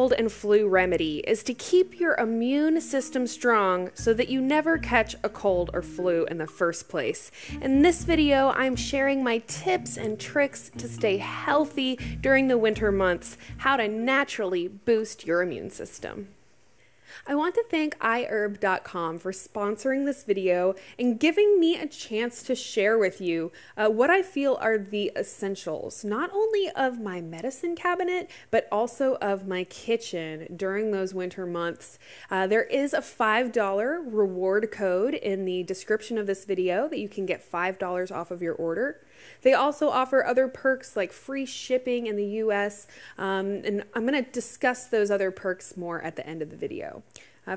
cold and flu remedy is to keep your immune system strong so that you never catch a cold or flu in the first place. In this video, I'm sharing my tips and tricks to stay healthy during the winter months, how to naturally boost your immune system. I want to thank iHerb.com for sponsoring this video and giving me a chance to share with you what I feel are the essentials, not only of my medicine cabinet, but also of my kitchen during those winter months. There is a $5 reward code in the description of this video that you can get $5 off of your order. They also offer other perks like free shipping in the US, and I'm going to discuss those other perks more at the end of the video.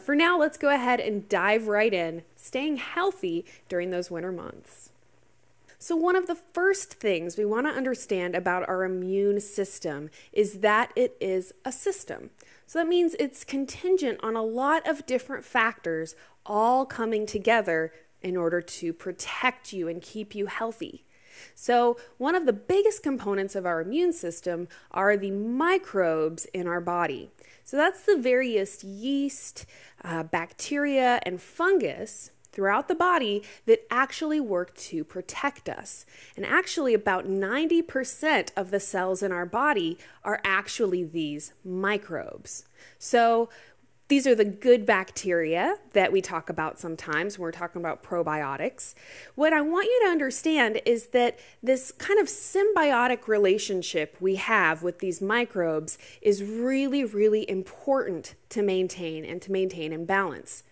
For now, let's go ahead and dive right in, staying healthy during those winter months. So one of the first things we want to understand about our immune system is that it is a system. So that means it's contingent on a lot of different factors all coming together in order to protect you and keep you healthy. So one of the biggest components of our immune system are the microbes in our body. So that's the various yeast, bacteria, and fungus throughout the body that actually work to protect us. And actually about 90% of the cells in our body are actually these microbes. So these are the good bacteria that we talk about sometimes when we're talking about probiotics. What I want you to understand is that this kind of symbiotic relationship we have with these microbes is really, really important to maintain in balance.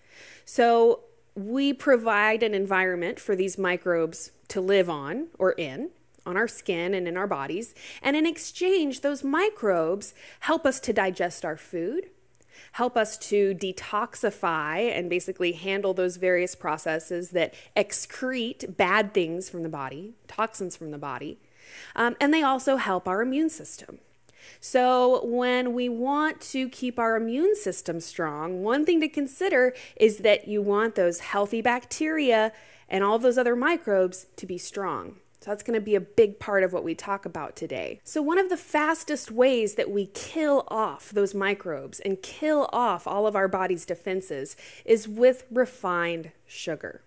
So we provide an environment for these microbes to live on or in, on our skin and in our bodies. And in exchange, those microbes help us to digest our food, help us to detoxify and basically handle those various processes that excrete bad things from the body, toxins from the body. And they also help our immune system. So when we want to keep our immune system strong, one thing to consider is that you want those healthy bacteria and all those other microbes to be strong. So that's going to be a big part of what we talk about today. So one of the fastest ways that we kill off those microbes and kill off all of our body's defenses is with refined sugar.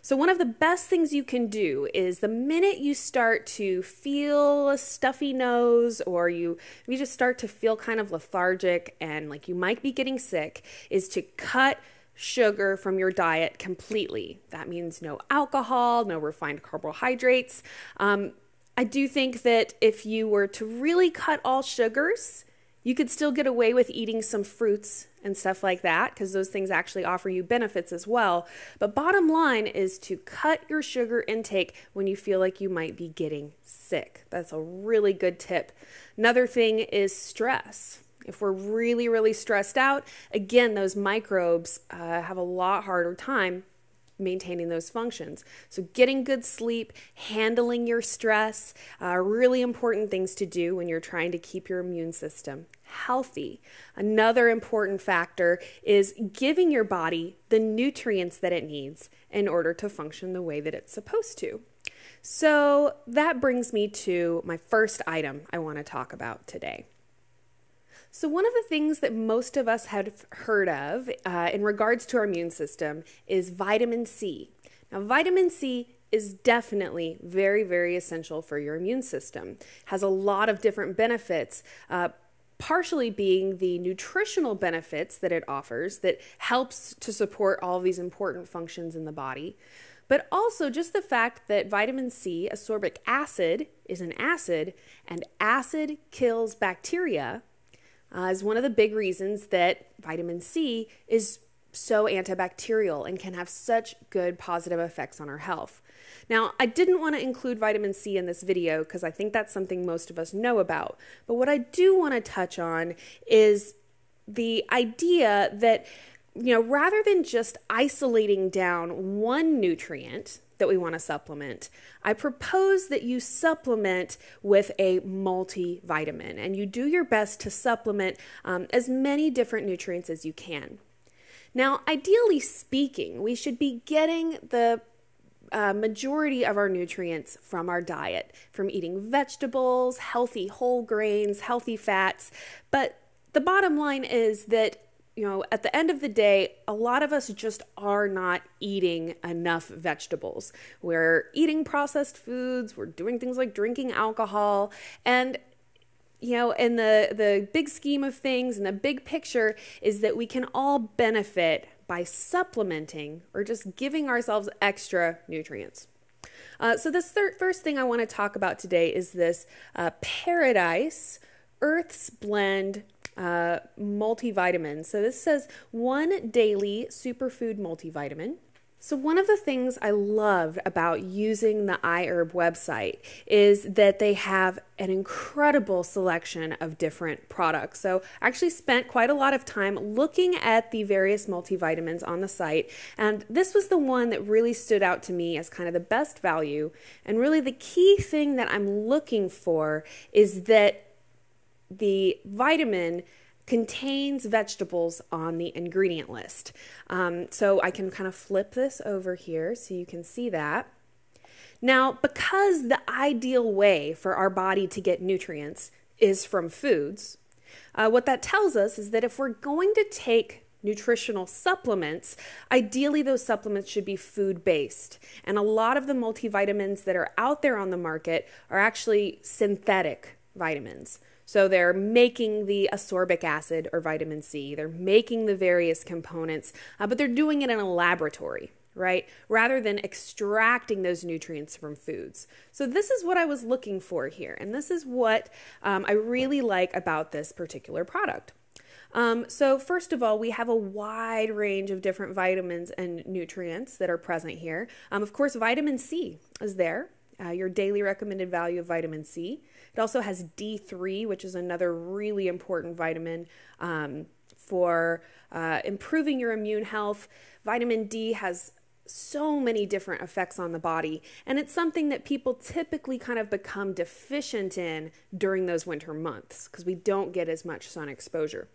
So one of the best things you can do is the minute you start to feel a stuffy nose or you just start to feel kind of lethargic and like you might be getting sick, is to cut sugar from your diet completely. That means no alcohol, no refined carbohydrates. I do think that if you were to really cut all sugars, you could still get away with eating some fruits and stuff like that because those things actually offer you benefits as well. But bottom line is to cut your sugar intake when you feel like you might be getting sick. That's a really good tip. Another thing is stress. If we're really, really stressed out, again, those microbes have a lot harder time maintaining those functions. So getting good sleep, handling your stress, are really important things to do when you're trying to keep your immune system healthy. Another important factor is giving your body the nutrients that it needs in order to function the way that it's supposed to. So that brings me to my first item I want to talk about today. So one of the things that most of us have heard of in regards to our immune system is vitamin C. Now, vitamin C is definitely very, very essential for your immune system. Has a lot of different benefits, partially being the nutritional benefits that it offers that helps to support all of these important functions in the body. But also just the fact that vitamin C, ascorbic acid, is an acid, and acid kills bacteria, is one of the big reasons that vitamin C is so antibacterial and can have such good positive effects on our health. Now, I didn't want to include vitamin C in this video because I think that's something most of us know about. But what I do want to touch on is the idea that, rather than just isolating down one nutrient that we want to supplement, I propose that you supplement with a multivitamin and you do your best to supplement as many different nutrients as you can. Now, ideally speaking, we should be getting the majority of our nutrients from our diet, from eating vegetables, healthy whole grains, healthy fats, but the bottom line is that, at the end of the day, a lot of us just are not eating enough vegetables. We're eating processed foods, we're doing things like drinking alcohol, and in the big scheme of things, and the big picture is that we can all benefit by supplementing or just giving ourselves extra nutrients. So this first thing I want to talk about today is this Paradise Earth's Blend multivitamin. So this says 1 daily superfood multivitamin. So one of the things I loved about using the iHerb website is that they have an incredible selection of different products. So I actually spent quite a lot of time looking at the various multivitamins on the site, and this was the one that really stood out to me as kind of the best value. And really the key thing that I'm looking for is that the vitamin contains vegetables on the ingredient list. So I can kind of flip this over here so you can see that. Now, because the ideal way for our body to get nutrients is from foods, what that tells us is that if we're going to take nutritional supplements, ideally those supplements should be food-based. And a lot of the multivitamins that are out there on the market are actually synthetic vitamins. So they're making the ascorbic acid or vitamin C, they're making the various components, but they're doing it in a laboratory, right? Rather than extracting those nutrients from foods. So this is what I was looking for here, and this is what I really like about this particular product. So first of all, we have a wide range of different vitamins and nutrients that are present here. Of course, vitamin C is there. Your daily recommended value of vitamin C. It also has D3, which is another really important vitamin for improving your immune health. Vitamin D has so many different effects on the body, and it's something that people typically kind of become deficient in during those winter months because we don't get as much sun exposure.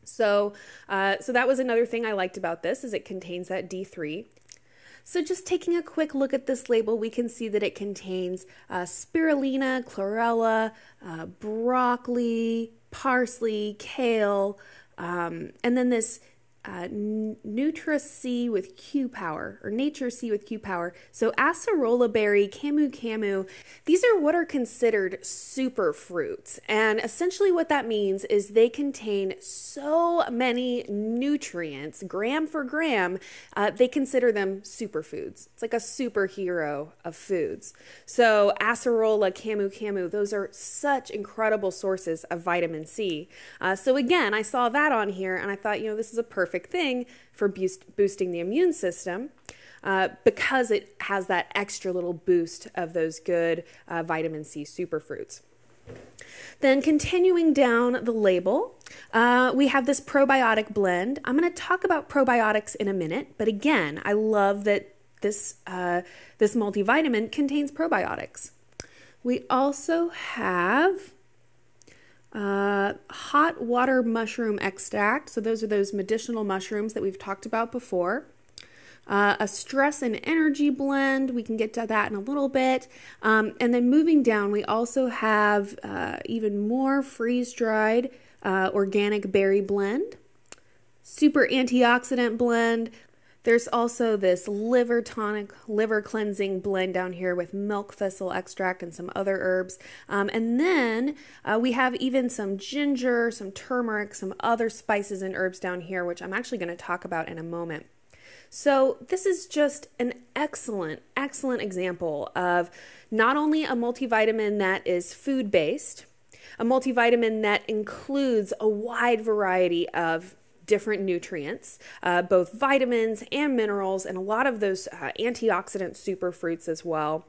So that was another thing I liked about this, is it contains that D3. So just taking a quick look at this label, we can see that it contains spirulina, chlorella, broccoli, parsley, kale, and then this Nutra C with Q Power, or Nature C with Q Power. So acerola berry, camu, these are what are considered super fruits. And essentially what that means is they contain so many nutrients, gram for gram, they consider them superfoods. It's like a superhero of foods. So acerola, camu, those are such incredible sources of vitamin C. So again, I saw that on here and I thought, this is a perfect thing for boosting the immune system because it has that extra little boost of those good vitamin C superfruits. Then continuing down the label, we have this probiotic blend. I'm going to talk about probiotics in a minute, but again, I love that this multivitamin contains probiotics. We also have hot water mushroom extract. So those are those medicinal mushrooms that we've talked about before. A stress and energy blend. We can get to that in a little bit. And then moving down, we also have even more freeze-dried organic berry blend. Super antioxidant blend. There's also this liver tonic, liver cleansing blend down here with milk thistle extract and some other herbs. And then we have even some ginger, some turmeric, some other spices and herbs down here, which I'm actually going to talk about in a moment. So this is just an excellent example of not only a multivitamin that is food-based, a multivitamin that includes a wide variety of different nutrients, both vitamins and minerals, and a lot of those antioxidant superfruits as well.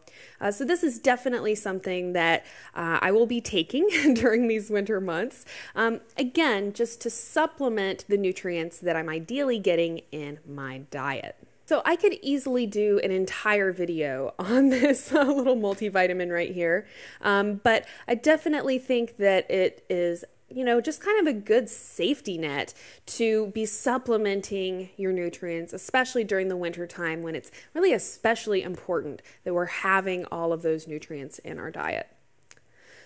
So this is definitely something that I will be taking during these winter months. Again, just to supplement the nutrients that I'm ideally getting in my diet. So I could easily do an entire video on this little multivitamin right here, but I definitely think that it is just kind of a good safety net to be supplementing your nutrients, especially during the winter time when it's really especially important that we're having all of those nutrients in our diet.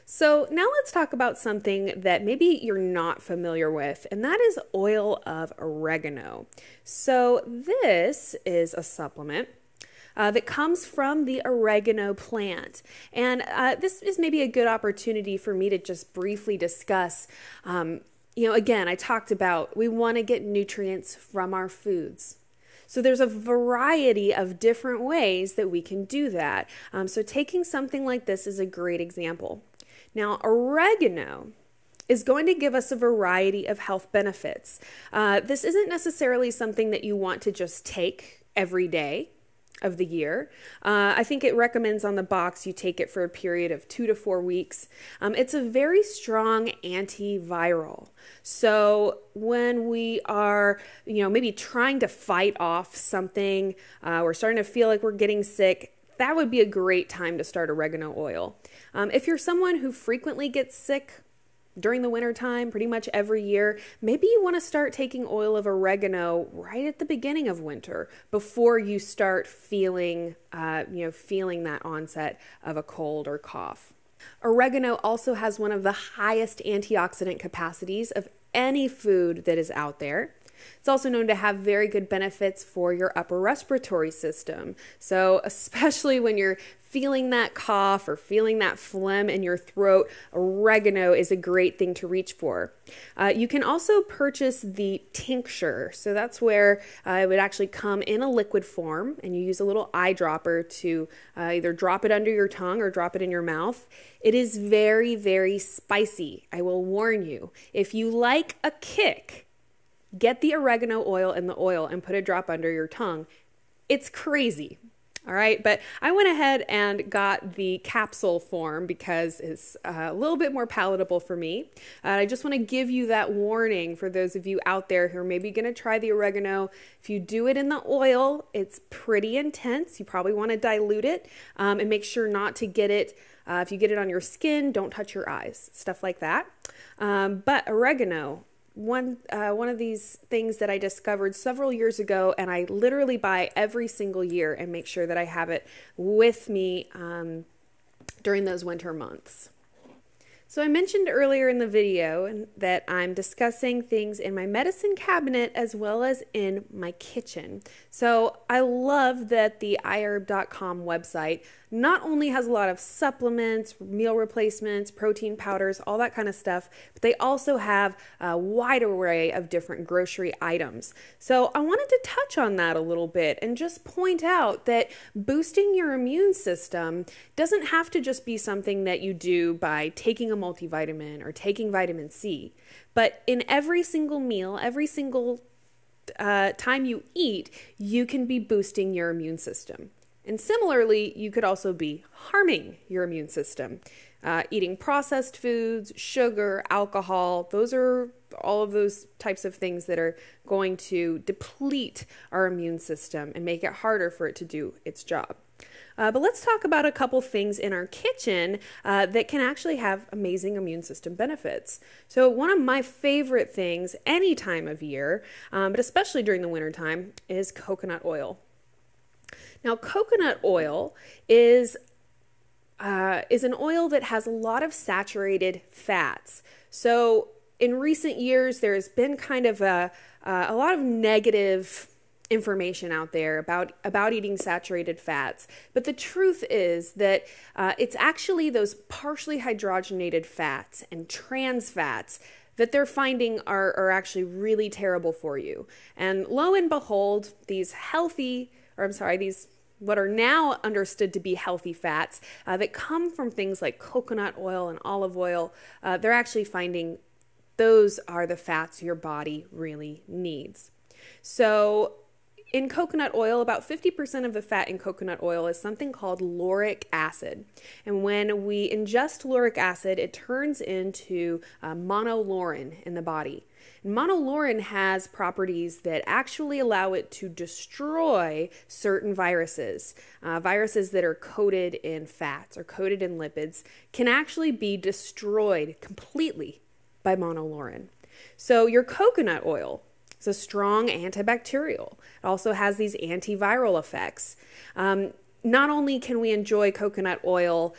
So now let's talk about something that maybe you're not familiar with, and that is oil of oregano. So this is a supplement that comes from the oregano plant. And this is maybe a good opportunity for me to just briefly discuss, again, I talked about we want to get nutrients from our foods. So there's a variety of different ways that we can do that. So taking something like this is a great example. Now, oregano is going to give us a variety of health benefits. This isn't necessarily something that you want to just take every day of the year. I think it recommends on the box you take it for a period of 2 to 4 weeks. It's a very strong antiviral. So when we are, maybe trying to fight off something, we're starting to feel like we're getting sick, that would be a great time to start oregano oil. If you're someone who frequently gets sick during the winter time, pretty much every year, maybe you want to start taking oil of oregano right at the beginning of winter before you start feeling that onset of a cold or cough. Oregano also has one of the highest antioxidant capacities of any food that is out there. It's also known to have very good benefits for your upper respiratory system. So especially when you're feeling that cough or feeling that phlegm in your throat, oregano is a great thing to reach for. You can also purchase the tincture. So that's where it would actually come in a liquid form, and you use a little eyedropper to either drop it under your tongue or drop it in your mouth. It is very, very spicy. I will warn you. If you like a kick, get the oregano oil in the oil and put a drop under your tongue. It's crazy. All right, but I went ahead and got the capsule form because it's a little bit more palatable for me. I just want to give you that warning for those of you out there who are maybe going to try the oregano. If you do it in the oil, it's pretty intense. You probably want to dilute it and make sure not to get it. If you get it on your skin, don't touch your eyes, stuff like that. But oregano, one of these things that I discovered several years ago, and I literally buy every single year and make sure that I have it with me during those winter months. So I mentioned earlier in the video that I'm discussing things in my medicine cabinet as well as in my kitchen. So I love that the iHerb.com website not only has a lot of supplements, meal replacements, protein powders, all that kind of stuff, but they also have a wide array of different grocery items. So I wanted to touch on that a little bit and just point out that boosting your immune system doesn't have to just be something that you do by taking a multivitamin or taking vitamin C, but in every single meal, every single time you eat, you can be boosting your immune system. And similarly, you could also be harming your immune system. Eating processed foods, sugar, alcohol, those are all of those types of things that are going to deplete our immune system and make it harder for it to do its job. But let's talk about a couple things in our kitchen that can actually have amazing immune system benefits. So one of my favorite things any time of year, but especially during the winter time, is coconut oil. Now, coconut oil is an oil that has a lot of saturated fats. So in recent years, there has been kind of a lot of negative information out there about eating saturated fats. But the truth is that it's actually those partially hydrogenated fats and trans fats that they're finding are actually really terrible for you. And lo and behold, these what are now understood to be healthy fats that come from things like coconut oil and olive oil, they're actually finding those are the fats your body really needs. So in coconut oil, about 50% of the fat in coconut oil is something called lauric acid. And when we ingest lauric acid, it turns into monolaurin in the body. And monolaurin has properties that actually allow it to destroy certain viruses. Viruses that are coated in fats or coated in lipids can actually be destroyed completely by monolaurin. So your coconut oil is a strong antibacterial. It also has these antiviral effects. not only can we enjoy coconut oil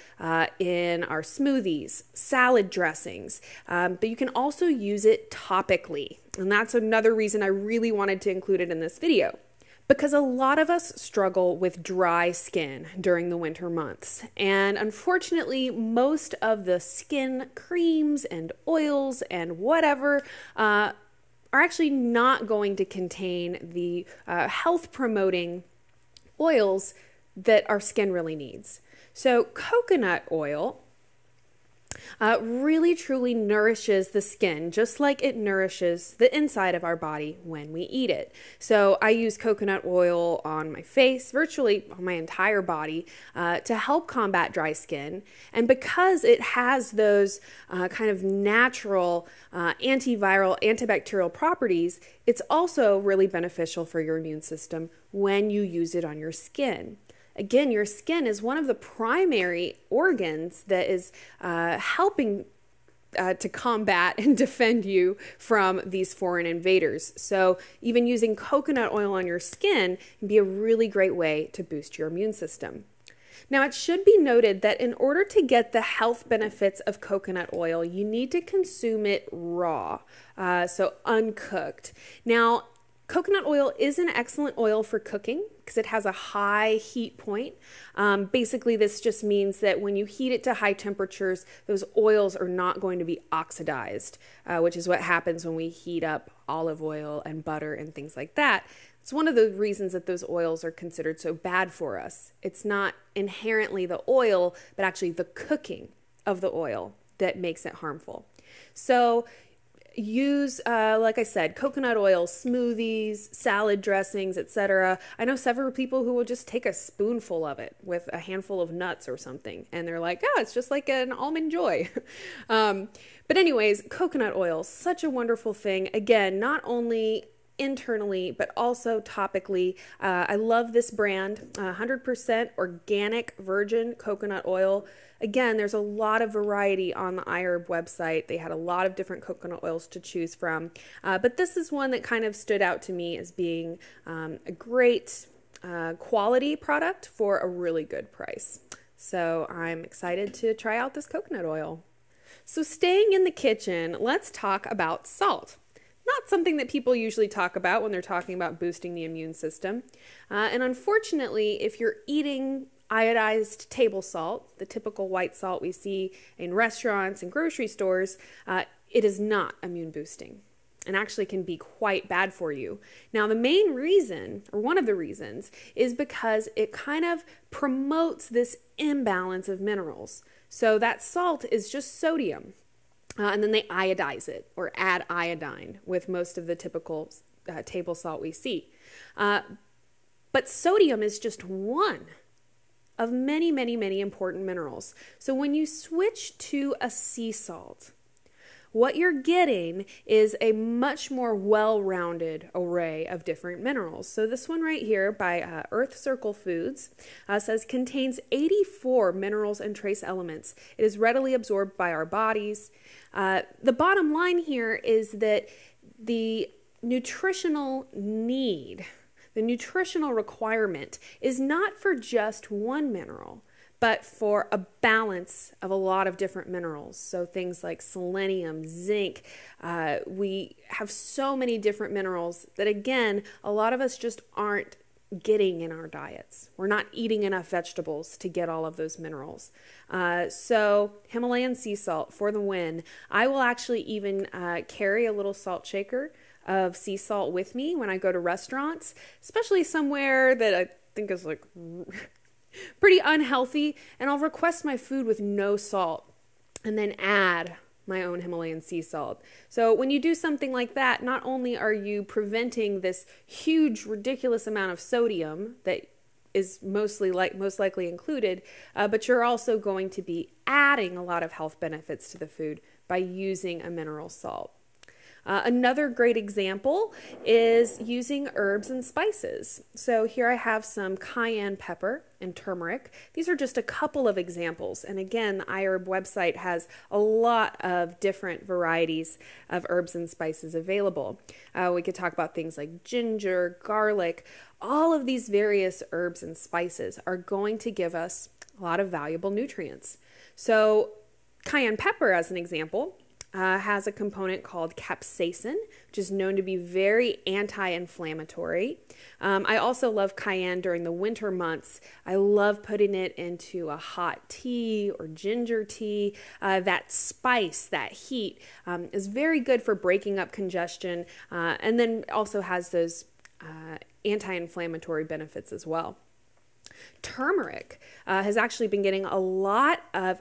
in our smoothies, salad dressings, but you can also use it topically. And that's another reason I really wanted to include it in this video. Because a lot of us struggle with dry skin during the winter months. And unfortunately, most of the skin creams and oils and whatever are actually not going to contain the health-promoting oils that our skin really needs. So coconut oil really truly nourishes the skin, just like it nourishes the inside of our body when we eat it. So I use coconut oil on my face, virtually on my entire body, to help combat dry skin. And because it has those kind of natural antiviral, antibacterial properties, it's also really beneficial for your immune system when you use it on your skin. Again, your skin is one of the primary organs that is helping to combat and defend you from these foreign invaders. So even using coconut oil on your skin can be a really great way to boost your immune system. Now, it should be noted that in order to get the health benefits of coconut oil, you need to consume it raw, so uncooked. Now, coconut oil is an excellent oil for cooking because it has a high heat point. Basically, this just means that when you heat it to high temperatures, those oils are not going to be oxidized, which is what happens when we heat up olive oil and butter and things like that. It's one of the reasons that those oils are considered so bad for us. It's not inherently the oil, but actually the cooking of the oil that makes it harmful. So use, like I said, coconut oil, smoothies, salad dressings, etc. I know several people who will just take a spoonful of it with a handful of nuts or something, and they're like, oh, it's just like an almond joy. But anyways, coconut oil, such a wonderful thing. Again, not only internally, but also topically. I love this brand, 100% organic virgin coconut oil. Again, there's a lot of variety on the iHerb website. They had a lot of different coconut oils to choose from. But this is one that kind of stood out to me as being a great quality product for a really good price. So I'm excited to try out this coconut oil. So staying in the kitchen, let's talk about salt. Not something that people usually talk about when they're talking about boosting the immune system. And unfortunately, if you're eating iodized table salt, the typical white salt we see in restaurants and grocery stores, it is not immune boosting and actually can be quite bad for you. Now, the main reason, or one of the reasons, is because it kind of promotes this imbalance of minerals. So that salt is just sodium. And then they iodize it or add iodine with most of the typical table salt we see. But sodium is just one of many, many, many important minerals. So when you switch to a sea salt, what you're getting is a much more well-rounded array of different minerals. So this one right here by Earth Circle Foods says contains 84 minerals and trace elements. It is readily absorbed by our bodies. The bottom line here is that the nutritional need, the nutritional requirement is not for just one mineral, but for a balance of a lot of different minerals. So things like selenium, zinc, we have so many different minerals that, again, a lot of us just aren't getting in our diets. We're not eating enough vegetables to get all of those minerals. So Himalayan sea salt for the win. I will actually even carry a little salt shaker of sea salt with me when I go to restaurants, especially somewhere that I think is like pretty unhealthy, and I'll request my food with no salt and then add my own Himalayan sea salt. So when you do something like that, not only are you preventing this huge, ridiculous amount of sodium that is most likely included, but you're also going to be adding a lot of health benefits to the food by using a mineral salt. Another great example is using herbs and spices. So here I have some cayenne pepper and turmeric. These are just a couple of examples. And again, the iHerb website has a lot of different varieties of herbs and spices available. We could talk about things like ginger, garlic. All of these various herbs and spices are going to give us a lot of valuable nutrients. So cayenne pepper, as an example, has a component called capsaicin, which is known to be very anti-inflammatory. I also love cayenne during the winter months. I love putting it into a hot tea or ginger tea. That spice, that heat, is very good for breaking up congestion, and then also has those anti-inflammatory benefits as well. Turmeric has actually been getting a lot of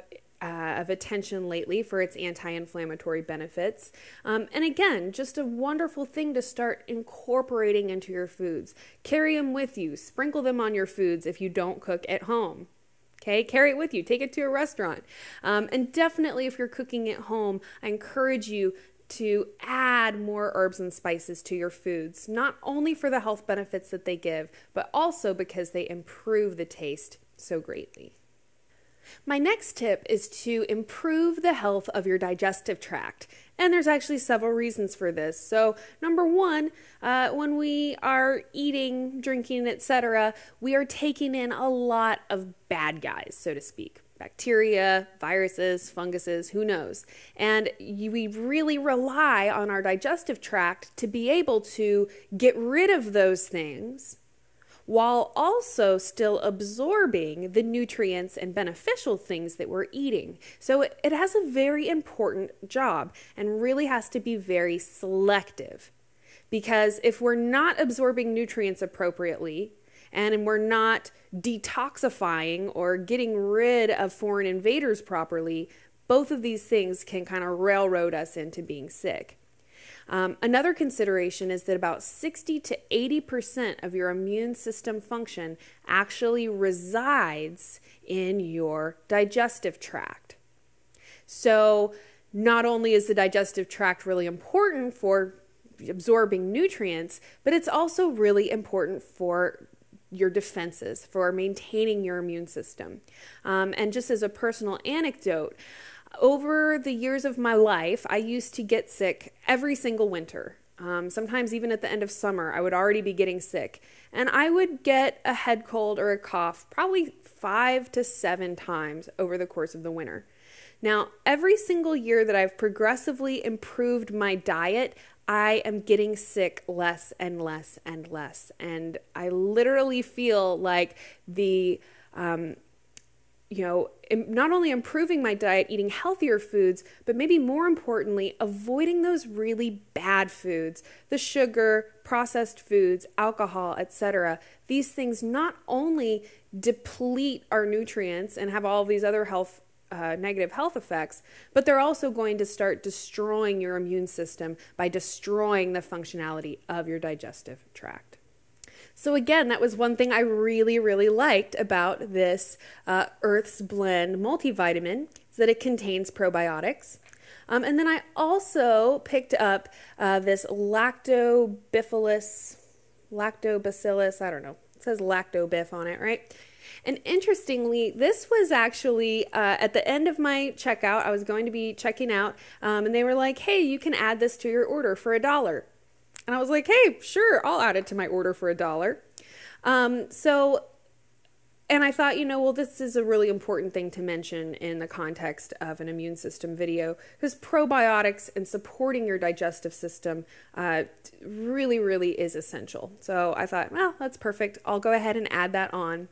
attention lately for its anti-inflammatory benefits. And again, just a wonderful thing to start incorporating into your foods. Carry them with you. Sprinkle them on your foods if you don't cook at home. Okay, carry it with you. Take it to a restaurant. And definitely if you're cooking at home, I encourage you to add more herbs and spices to your foods, not only for the health benefits that they give, but also because they improve the taste so greatly. My next tip is to improve the health of your digestive tract. And there's actually several reasons for this. So number one, when we are eating, drinking, etc., we are taking in a lot of bad guys, so to speak. Bacteria, viruses, funguses, who knows? And we really rely on our digestive tract to be able to get rid of those things while also still absorbing the nutrients and beneficial things that we're eating. So it has a very important job and really has to be very selective. Because if we're not absorbing nutrients appropriately, and we're not detoxifying or getting rid of foreign invaders properly, both of these things can kind of railroad us into being sick. Another consideration is that about 60 to 80% of your immune system function actually resides in your digestive tract. So not only is the digestive tract really important for absorbing nutrients, but it's also really important for your defenses, for maintaining your immune system. And just as a personal anecdote, over the years of my life, I used to get sick every single winter. Sometimes even at the end of summer, I would already be getting sick. And I would get a head cold or a cough probably 5 to 7 times over the course of the winter. Now, every single year that I've progressively improved my diet, I am getting sick less and less and less. And I literally feel like not only improving my diet, eating healthier foods, but maybe more importantly, avoiding those really bad foods, the sugar, processed foods, alcohol, etc. These things not only deplete our nutrients and have all of these other negative health effects, but they're also going to start destroying your immune system by destroying the functionality of your digestive tract. So again, that was one thing I really, really liked about this Earth's Blend multivitamin, is that it contains probiotics. And then I also picked up this lactobacillus, I don't know, it says LactoBif on it, right? And interestingly, this was actually at the end of my checkout. I was going to be checking out, and they were like, hey, you can add this to your order for $1. And I was like, hey, sure, I'll add it to my order for $1. And I thought, well, this is a really important thing to mention in the context of an immune system video, because probiotics and supporting your digestive system really, really is essential. So I thought, well, that's perfect. I'll go ahead and add that on.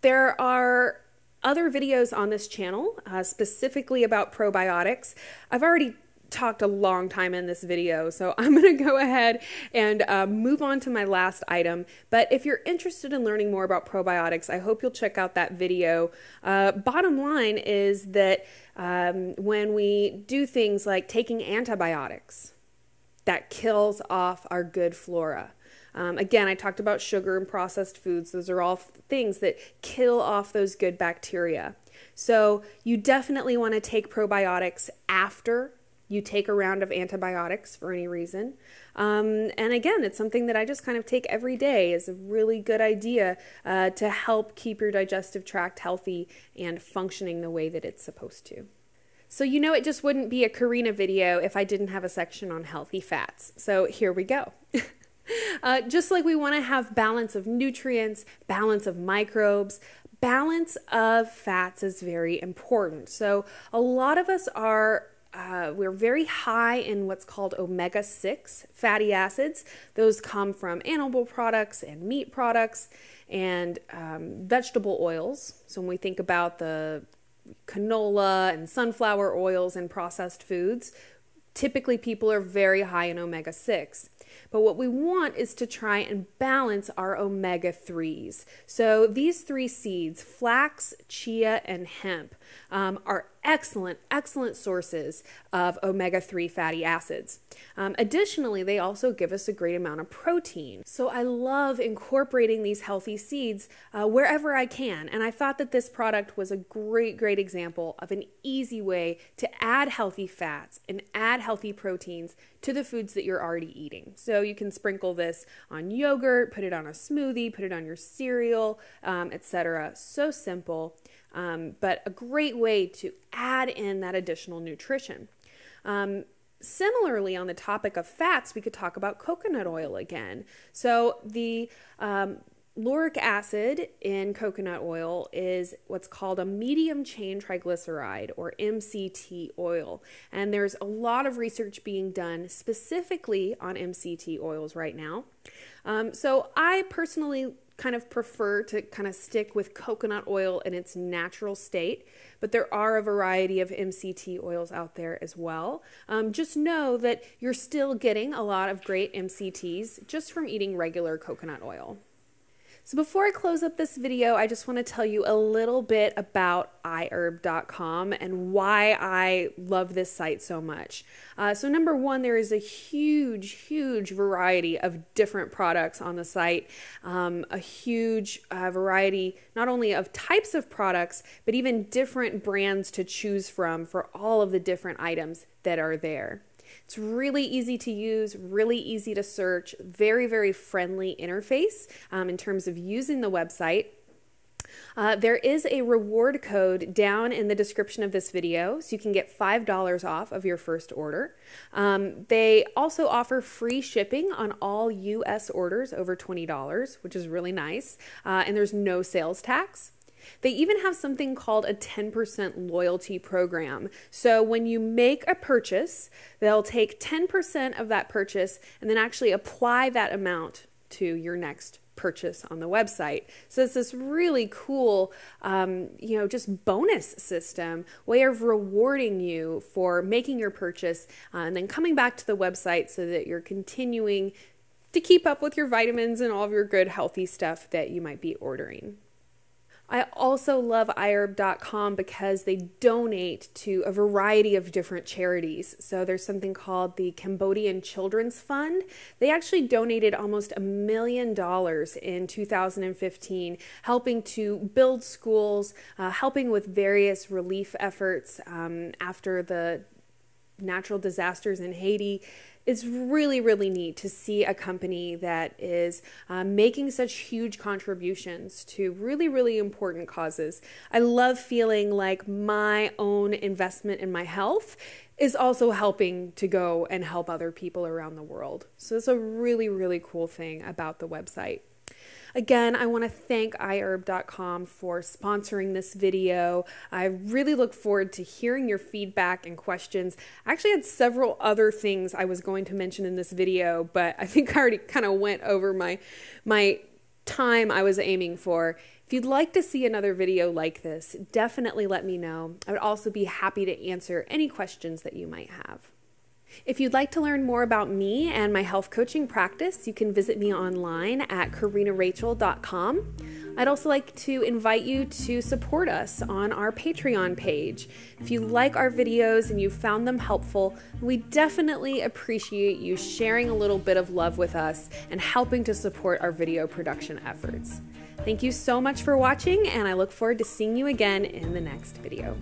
There are other videos on this channel specifically about probiotics. I've already talked a long time in this video, so I'm going to go ahead and move on to my last item. But if you're interested in learning more about probiotics, I hope you'll check out that video. Bottom line is that when we do things like taking antibiotics, that kills off our good flora. Again, I talked about sugar and processed foods. Those are all things that kill off those good bacteria. So you definitely want to take probiotics after you take a round of antibiotics for any reason. And again, it's something that I just kind of take every day. Is a really good idea to help keep your digestive tract healthy and functioning the way that it's supposed to. So you know it just wouldn't be a Corrina video if I didn't have a section on healthy fats. So here we go. Just like we want to have balance of nutrients, balance of microbes, balance of fats is very important. So a lot of us we're very high in what's called omega-6 fatty acids. Those come from animal products and meat products and vegetable oils. So when we think about the canola and sunflower oils and processed foods, typically people are very high in omega-6. But what we want is to try and balance our omega-3s. So these three seeds, flax, chia, and hemp, are excellent sources of omega-3 fatty acids. Additionally, they also give us a great amount of protein. So I love incorporating these healthy seeds wherever I can. And I thought that this product was a great example of an easy way to add healthy fats and add healthy proteins to the foods that you're already eating. So you can sprinkle this on yogurt, put it on a smoothie, put it on your cereal, etc. So simple, but a great way to add in that additional nutrition. Similarly, on the topic of fats, we could talk about coconut oil again. So the lauric acid in coconut oil is what's called a medium chain triglyceride, or MCT oil. And there's a lot of research being done specifically on MCT oils right now. So I personally kind of prefer to kind of stick with coconut oil in its natural state, but there are a variety of MCT oils out there as well. Just know that you're still getting a lot of great MCTs just from eating regular coconut oil. So before I close up this video, I just want to tell you a little bit about iHerb.com and why I love this site so much. So number one, there is a huge variety of different products on the site, a huge variety not only of types of products, but even different brands to choose from for all of the different items that are there. It's really easy to use, really easy to search, very friendly interface in terms of using the website. There is a reward code down in the description of this video, so you can get $5 off of your first order. They also offer free shipping on all US orders over $20, which is really nice, and there's no sales tax. They even have something called a 10% loyalty program. So when you make a purchase, they'll take 10% of that purchase and then actually apply that amount to your next purchase on the website. So it's this really cool, just bonus system, way of rewarding you for making your purchase and then coming back to the website so that you're continuing to keep up with your vitamins and all of your good healthy stuff that you might be ordering. I also love iHerb.com because they donate to a variety of different charities. So there's something called the Cambodian Children's Fund. They actually donated almost $1 million in 2015, helping to build schools, helping with various relief efforts after the natural disasters in Haiti. It's really neat to see a company that is making such huge contributions to really important causes. I love feeling like my own investment in my health is also helping to go and help other people around the world. So it's a really cool thing about the website. Again, I want to thank iHerb.com for sponsoring this video. I really look forward to hearing your feedback and questions. I actually had several other things I was going to mention in this video, but I think I already kind of went over my time I was aiming for. If you'd like to see another video like this, definitely let me know. I would also be happy to answer any questions that you might have. If you'd like to learn more about me and my health coaching practice, you can visit me online at CorrinaRachel.com. I'd also like to invite you to support us on our Patreon page. If you like our videos and you found them helpful, we definitely appreciate you sharing a little bit of love with us and helping to support our video production efforts. Thank you so much for watching, and I look forward to seeing you again in the next video.